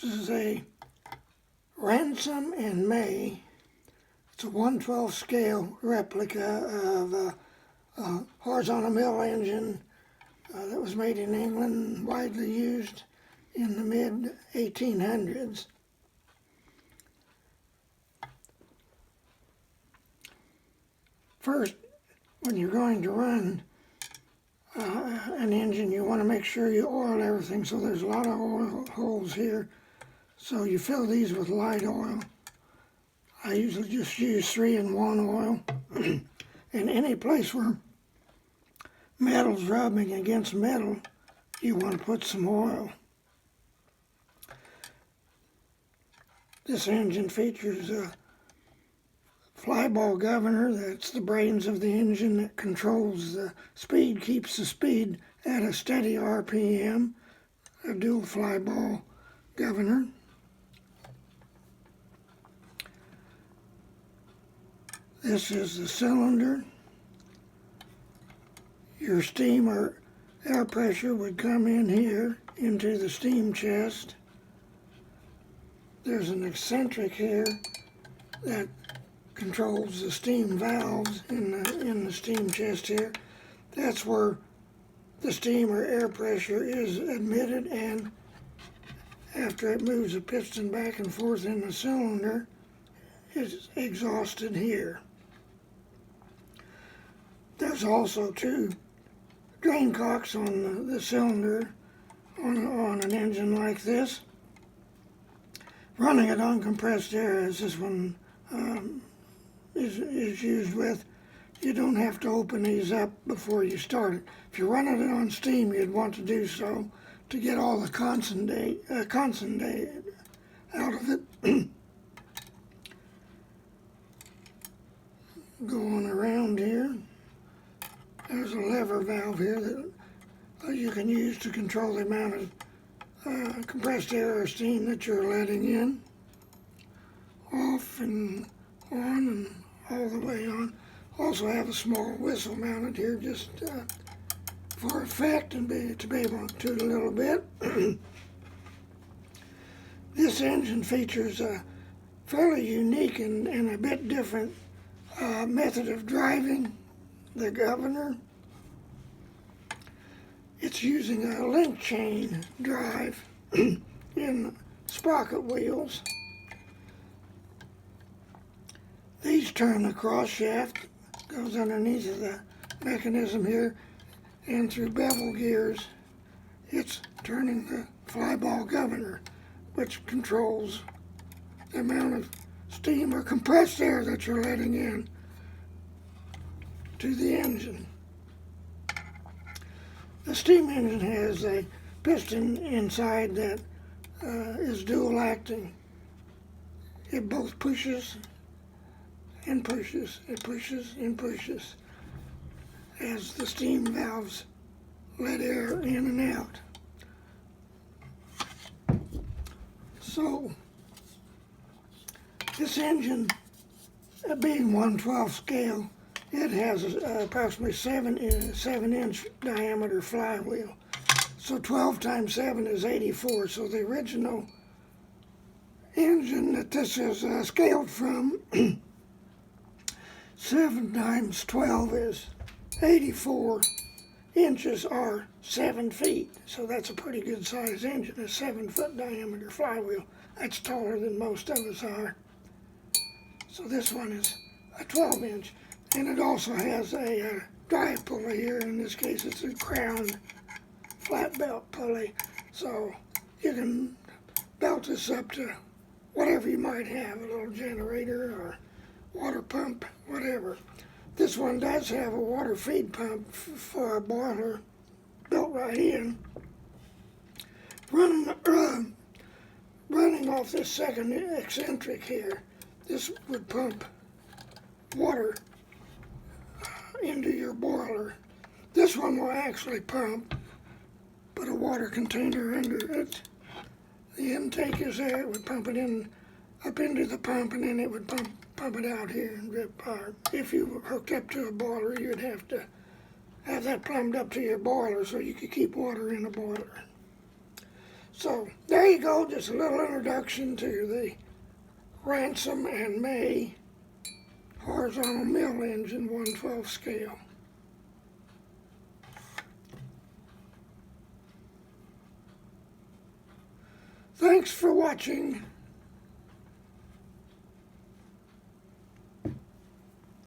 This is a Ransome and May. It's a 1/12 scale replica of a horizontal mill engine that was made in England, widely used in the mid-1800s. First, when you're going to run an engine, you want to make sure you oil everything. So there's a lot of oil holes here. So you fill these with light oil. I usually just use 3-in-1 oil. And any place where metal's rubbing against metal, you want to put some oil. This engine features a flyball governor. That's the brains of the engine that controls the speed, keeps the speed at a steady RPM, a dual flyball governor. This is the cylinder. Your steam or air pressure would come in here into the steam chest. There's an eccentric here that controls the steam valves in the steam chest here. That's where the steam or air pressure is admitted, and after it moves the piston back and forth in the cylinder, it's exhausted here. There's also 2 drain cocks on the cylinder on an engine like this. Running it on compressed air, as this one is used with, you don't have to open these up before you start it. If you're running it on steam, you'd want to do so to get all the condensate out of it. Going around here, there's a lever valve here that you can use to control the amount of compressed air or steam that you're letting in. Off and on and all the way on. Also have a small whistle mounted here just for effect and to be able to toot a little bit. This engine features a fairly unique and a bit different method of driving the governor. It's using a link chain drive in sprocket wheels. These turn the cross shaft, goes underneath of the mechanism here, and through bevel gears, it's turning the flyball governor, which controls the amount of steam or compressed air that you're letting in to the engine. The steam engine has a piston inside that is dual acting. It both pushes and pushes, it pushes and pushes as the steam valves let air in and out. So this engine, being 1/12 scale, it has approximately 7-inch diameter flywheel. So 12 times 7 is 84. So the original engine that this is scaled from, 7 times 12 is 84 inches or 7 feet. So that's a pretty good size engine, a 7-foot diameter flywheel. That's taller than most of us are. So this one is a 12-inch. And it also has a drive pulley here. In this case, it's a crowned flat belt pulley. So you can belt this up to whatever you might have, a little generator or water pump, whatever. This one does have a water feed pump for a boiler built right in. Running off this second eccentric here, this would pump water into your boiler. This one will actually pump, put a water container under it. The intake is there, it would pump it in up into the pump, and then it would pump it out here and drip power. If you were hooked up to a boiler, you'd have to have that plumbed up to your boiler so you could keep water in a boiler. So there you go, just a little introduction to the Ransome and May horizontal mill engine 1/12 scale. Thanks for watching.